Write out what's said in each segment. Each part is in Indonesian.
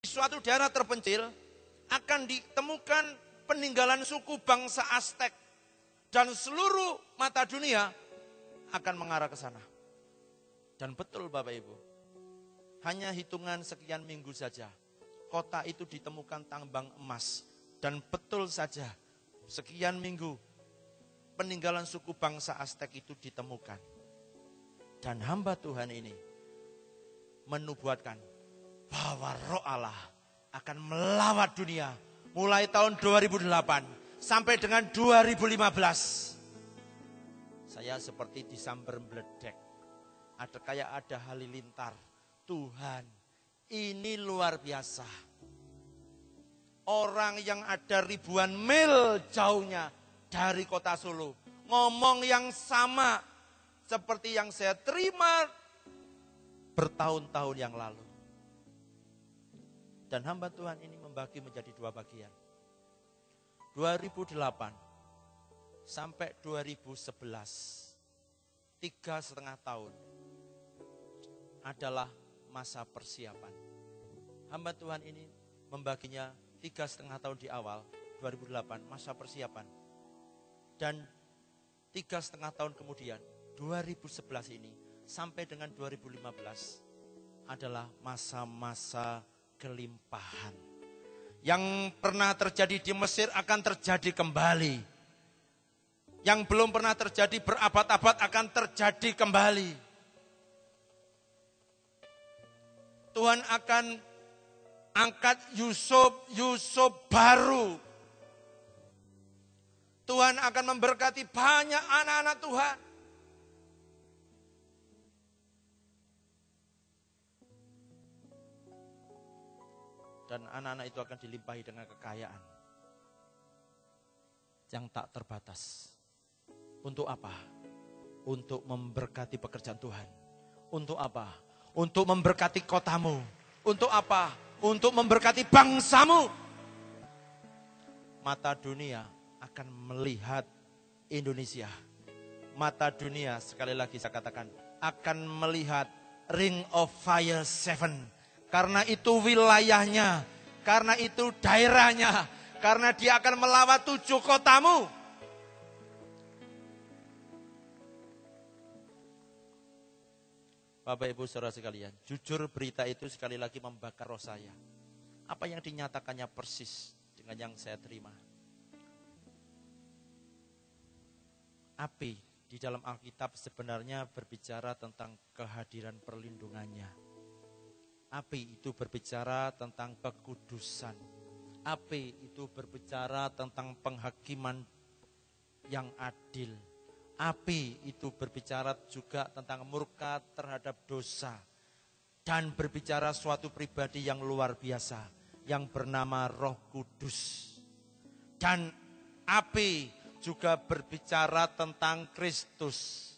Di suatu daerah terpencil akan ditemukan peninggalan suku bangsa Aztek. Dan seluruh mata dunia akan mengarah ke sana. Dan betul Bapak Ibu, hanya hitungan sekian minggu saja, kota itu ditemukan tambang emas. Dan betul saja, sekian minggu, peninggalan suku bangsa Aztek itu ditemukan. Dan hamba Tuhan ini menubuatkan bahwa Roh Allah akan melawat dunia mulai tahun 2008 sampai dengan 2015. Saya seperti disambar meledek. Kayak ada halilintar. Tuhan, ini luar biasa. Orang yang ada ribuan mil jauhnya dari kota Solo ngomong yang sama seperti yang saya terima bertahun-tahun yang lalu. Dan hamba Tuhan ini membagi menjadi dua bagian. 2008 sampai 2011, 3,5 tahun adalah masa persiapan. Hamba Tuhan ini membaginya 3,5 tahun di awal, 2008 masa persiapan. Dan 3,5 tahun kemudian, 2011 ini sampai dengan 2015 adalah masa-masa kelimpahan. Yang pernah terjadi di Mesir akan terjadi kembali. Yang belum pernah terjadi berabad-abad akan terjadi kembali. Tuhan akan angkat Yusuf baru. Tuhan akan memberkati banyak anak-anak Tuhan. Dan anak-anak itu akan dilimpahi dengan kekayaan yang tak terbatas. Untuk apa? Untuk memberkati pekerjaan Tuhan. Untuk apa? Untuk memberkati kotamu. Untuk apa? Untuk memberkati bangsamu. Mata dunia akan melihat Indonesia. Mata dunia, sekali lagi saya katakan, akan melihat Ring of Fire 7. Karena itu wilayahnya, karena itu daerahnya, karena dia akan melawat 7 kotamu. Bapak Ibu saudara sekalian, jujur berita itu sekali lagi membakar roh saya. Apa yang dinyatakannya persis dengan yang saya terima. Api di dalam Alkitab sebenarnya berbicara tentang kehadiran perlindungannya. Api itu berbicara tentang kekudusan. Api itu berbicara tentang penghakiman yang adil. Api itu berbicara juga tentang murka terhadap dosa. Dan berbicara suatu pribadi yang luar biasa, yang bernama Roh Kudus. Dan api juga berbicara tentang Kristus.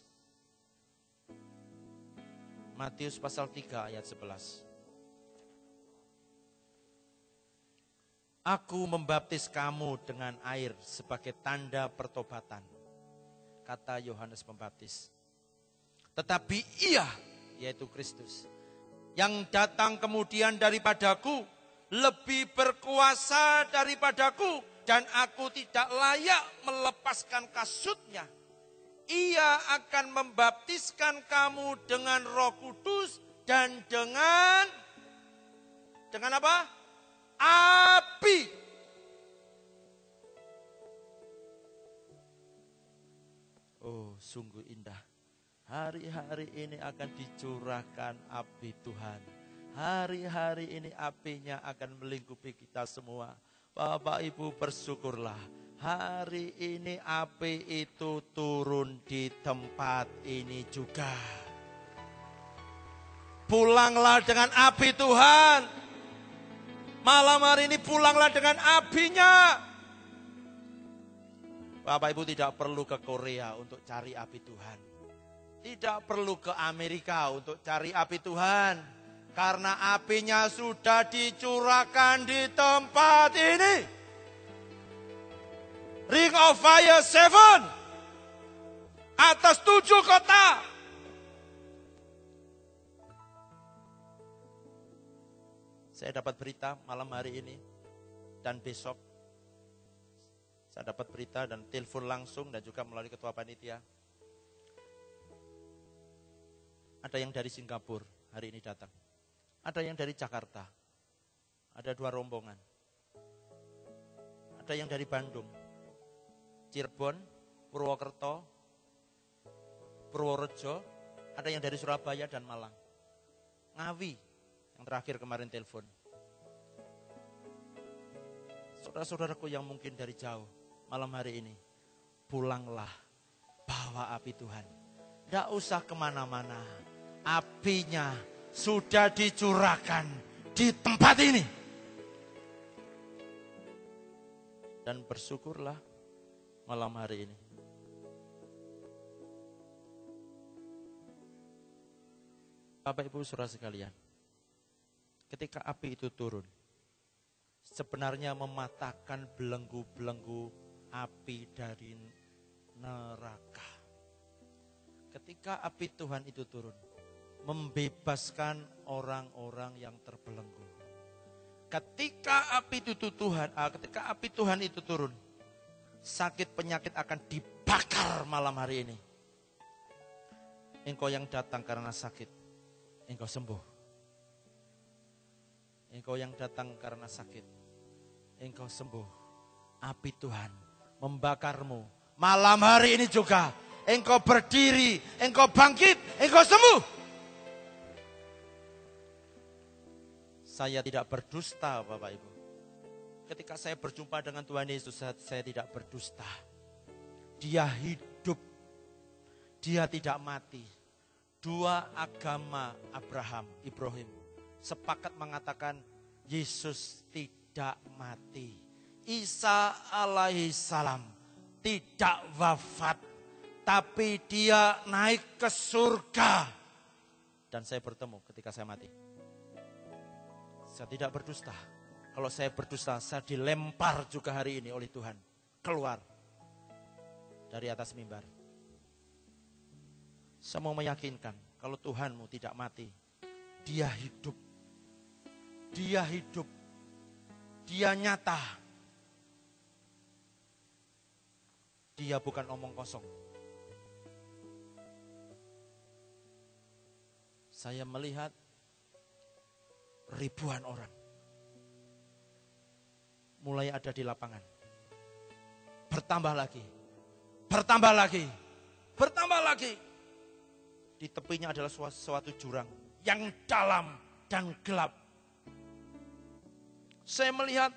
Matius pasal 3 ayat 11. Aku membaptis kamu dengan air sebagai tanda pertobatan, kata Yohanes Pembaptis. Tetapi ia, yaitu Kristus, yang datang kemudian daripadaku, lebih berkuasa daripadaku, dan aku tidak layak melepaskan kasutnya. Ia akan membaptiskan kamu dengan Roh Kudus dan dengan apa? Api. Oh, sungguh indah. Hari-hari ini akan dicurahkan api Tuhan. Hari-hari ini apinya akan melingkupi kita semua. Bapak Ibu bersyukurlah. Hari ini api itu turun di tempat ini juga. Pulanglah dengan api Tuhan. Malam hari ini pulanglah dengan apinya. Bapak Ibu tidak perlu ke Korea untuk cari api Tuhan. Tidak perlu ke Amerika untuk cari api Tuhan. Karena apinya sudah dicurahkan di tempat ini. Ring of Fire 7. Atas 7 kota. Saya dapat berita malam hari ini dan besok. Saya dapat berita dan telepon langsung dan juga melalui ketua panitia. Ada yang dari Singapura hari ini datang. Ada yang dari Jakarta. Ada 2 rombongan. Ada yang dari Bandung, Cirebon, Purwokerto, Purworejo. Ada yang dari Surabaya dan Malang. Ngawi yang terakhir kemarin telepon. Saudara-saudaraku yang mungkin dari jauh malam hari ini, pulanglah, bawa api Tuhan. Tidak usah kemana-mana, apinya sudah dicurahkan di tempat ini. Dan bersyukurlah malam hari ini. Bapak Ibu Saudara sekalian, ketika api itu turun, sebenarnya mematahkan belenggu-belenggu api dari neraka. Ketika api Tuhan itu turun, membebaskan orang-orang yang terbelenggu. Ketika api Tuhan itu turun, sakit penyakit akan dibakar malam hari ini. Engkau yang datang karena sakit, engkau sembuh. Engkau yang datang karena sakit, engkau sembuh. Api Tuhan membakarmu. Malam hari ini juga, engkau berdiri, engkau bangkit, engkau sembuh. Saya tidak berdusta, Bapak Ibu. Ketika saya berjumpa dengan Tuhan Yesus, saya tidak berdusta. Dia hidup, dia tidak mati. 2 agama Ibrahim sepakat mengatakan Yesus tidak mati. Isa alaihissalam tidak wafat, tapi dia naik ke surga. Dan saya bertemu ketika saya mati. Saya tidak berdusta. Kalau saya berdusta, saya dilempar juga hari ini oleh Tuhan. Keluar dari atas mimbar. Saya mau meyakinkan, kalau Tuhanmu tidak mati, Dia hidup. Dia hidup. Dia nyata. Dia bukan omong kosong. Saya melihat ribuan orang mulai ada di lapangan. Bertambah lagi. Bertambah lagi. Bertambah lagi. Di tepinya adalah suatu jurang yang dalam dan gelap. Saya melihat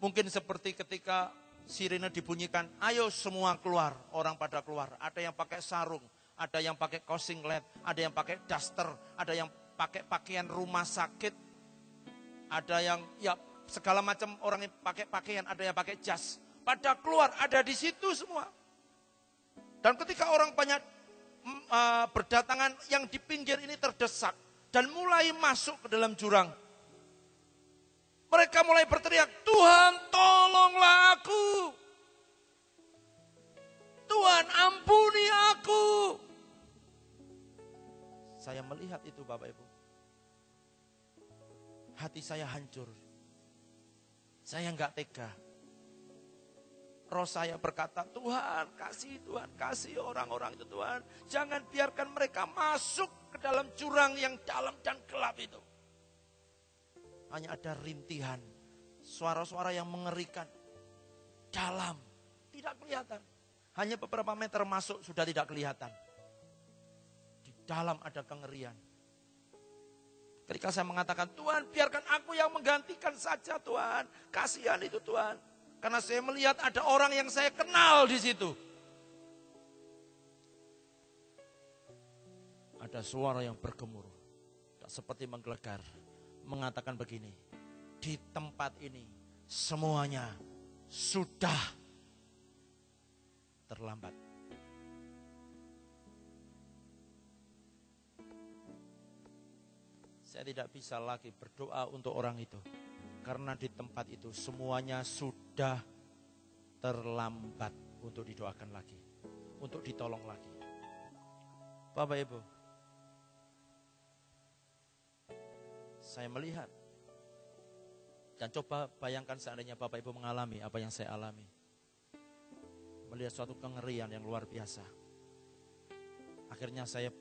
mungkin seperti ketika sirine dibunyikan, ayo semua keluar, orang pada keluar. Ada yang pakai sarung, ada yang pakai kaos singlet, ada yang pakai daster, ada yang pakai pakaian rumah sakit, ada yang ya segala macam orang yang pakai pakaian, ada yang pakai jas. Pada keluar, ada di situ semua. Dan ketika orang banyak berdatangan, yang di pinggir ini terdesak dan mulai masuk ke dalam jurang. Mereka mulai berteriak, Tuhan tolonglah aku. Tuhan ampuni aku. Saya melihat itu Bapak Ibu. Hati saya hancur. Saya enggak tega. Roh saya berkata, Tuhan kasih orang-orang itu Tuhan. Jangan biarkan mereka masuk ke dalam jurang yang dalam dan gelap itu. Hanya ada rintihan, suara-suara yang mengerikan. Dalam, tidak kelihatan. Hanya beberapa meter masuk sudah tidak kelihatan. Di dalam ada kengerian. Ketika saya mengatakan, Tuhan biarkan aku yang menggantikan saja Tuhan. Kasihan itu Tuhan. Karena saya melihat ada orang yang saya kenal di situ. Ada suara yang bergemuruh, seperti menggelegar, mengatakan begini, di tempat ini semuanya sudah terlambat. Saya tidak bisa lagi berdoa untuk orang itu. Karena di tempat itu semuanya sudah terlambat untuk didoakan lagi. Untuk ditolong lagi. Bapak Ibu. Saya melihat Dan coba bayangkan seandainya Bapak Ibu mengalami apa yang saya alami. Melihat suatu kengerian yang luar biasa. Akhirnya saya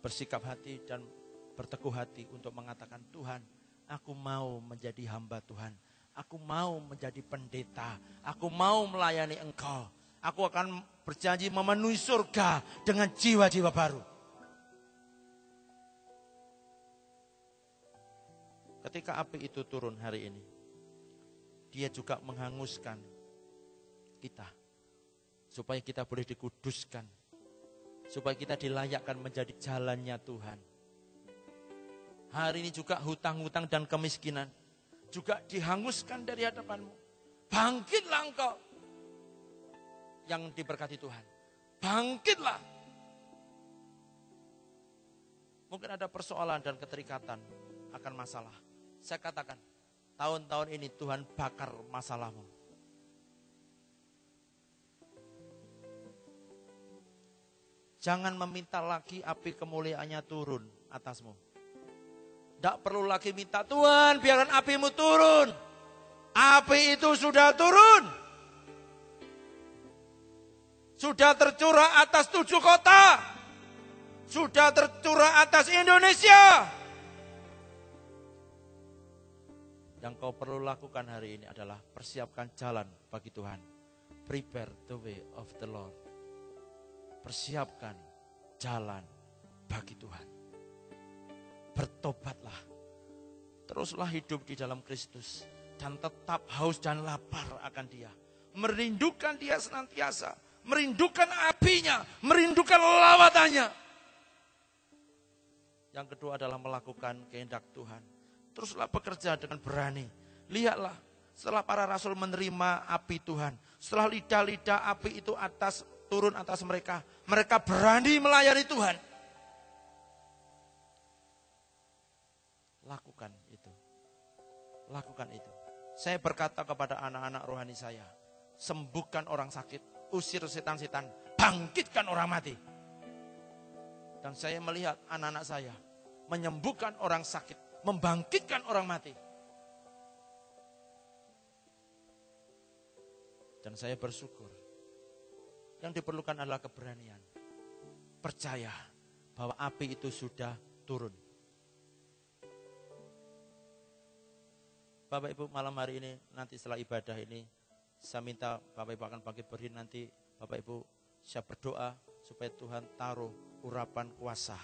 bersikap hati dan berteguh hati untuk mengatakan, Tuhan, aku mau menjadi hamba Tuhan. Aku mau menjadi pendeta. Aku mau melayani Engkau. Aku akan berjanji memenuhi surga dengan jiwa-jiwa baru. Ketika api itu turun hari ini, dia juga menghanguskan kita. Supaya kita boleh dikuduskan. Supaya kita dilayakkan menjadi jalannya Tuhan. Hari ini juga hutang-hutang dan kemiskinan juga dihanguskan dari hadapanmu. Bangkitlah engkau yang diberkati Tuhan. Bangkitlah. Mungkin ada persoalan dan keterikatan akan masalah. Saya katakan, tahun-tahun ini Tuhan bakar masalahmu. Jangan meminta lagi api kemuliaannya turun atasmu. Tidak perlu lagi minta, Tuhan biarkan apimu turun. Api itu sudah turun. Sudah tercurah atas 7 kota. Sudah tercurah atas Indonesia. Yang kau perlu lakukan hari ini adalah persiapkan jalan bagi Tuhan. Prepare the way of the Lord. Persiapkan jalan bagi Tuhan. Bertobatlah. Teruslah hidup di dalam Kristus. Dan tetap haus dan lapar akan Dia. Merindukan Dia senantiasa. Merindukan apinya. Merindukan lawatannya. Yang kedua adalah melakukan kehendak Tuhan. Teruslah bekerja dengan berani. Lihatlah. Setelah para rasul menerima api Tuhan. Setelah lidah-lidah api itu turun atas mereka. Mereka berani melayani Tuhan. Lakukan itu. Lakukan itu. Saya berkata kepada anak-anak rohani saya. Sembuhkan orang sakit. Usir setan-setan. Bangkitkan orang mati. Dan saya melihat anak-anak saya. Menyembuhkan orang sakit. Membangkitkan orang mati. Dan saya bersyukur. Yang diperlukan adalah keberanian. Percaya bahwa api itu sudah turun. Bapak Ibu malam hari ini, nanti setelah ibadah ini, saya minta Bapak Ibu akan bangkit berdiri nanti. Bapak Ibu siap berdoa supaya Tuhan taruh urapan kuasa.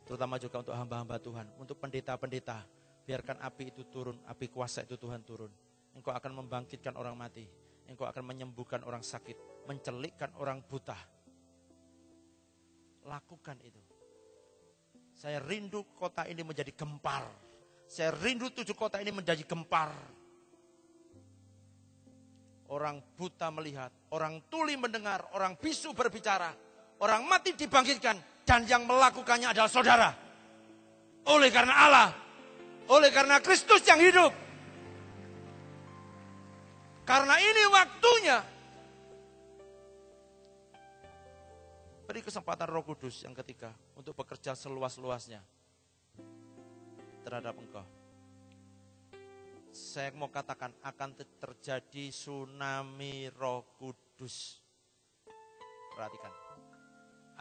Terutama juga untuk hamba-hamba Tuhan, untuk pendeta-pendeta. Biarkan api itu turun, api kuasa itu Tuhan turun. Engkau akan membangkitkan orang mati. Engkau akan menyembuhkan orang sakit, mencelikkan orang buta. Lakukan itu. Saya rindu kota ini menjadi gempar. Saya rindu 7 kota ini menjadi gempar. Orang buta melihat, orang tuli mendengar, orang bisu berbicara, orang mati dibangkitkan, dan yang melakukannya adalah saudara. Oleh karena Allah, oleh karena Kristus yang hidup. Karena ini waktunya. Beri kesempatan Roh Kudus yang ketiga untuk bekerja seluas-luasnya terhadap engkau. Saya mau katakan akan terjadi tsunami Roh Kudus. Perhatikan.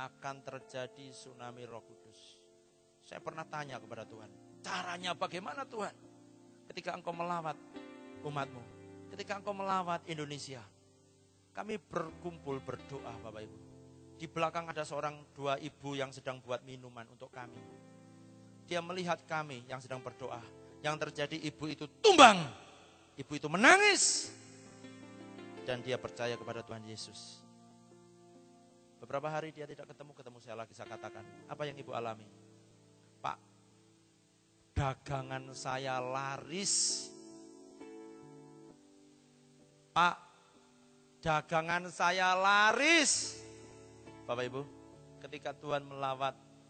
Akan terjadi tsunami Roh Kudus. Saya pernah tanya kepada Tuhan, caranya bagaimana Tuhan? Ketika engkau melawat umatmu, ketika engkau melawat Indonesia, kami berkumpul berdoa Bapak Ibu. Di belakang ada 2 ibu yang sedang buat minuman untuk kami. Dia melihat kami yang sedang berdoa. Yang terjadi ibu itu tumbang. Ibu itu menangis. Dan dia percaya kepada Tuhan Yesus. Beberapa hari dia tidak ketemu saya lagi, saya katakan, apa yang ibu alami? Pak, dagangan saya laris. Pak, dagangan saya laris. Bapak Ibu, ketika Tuhan melawat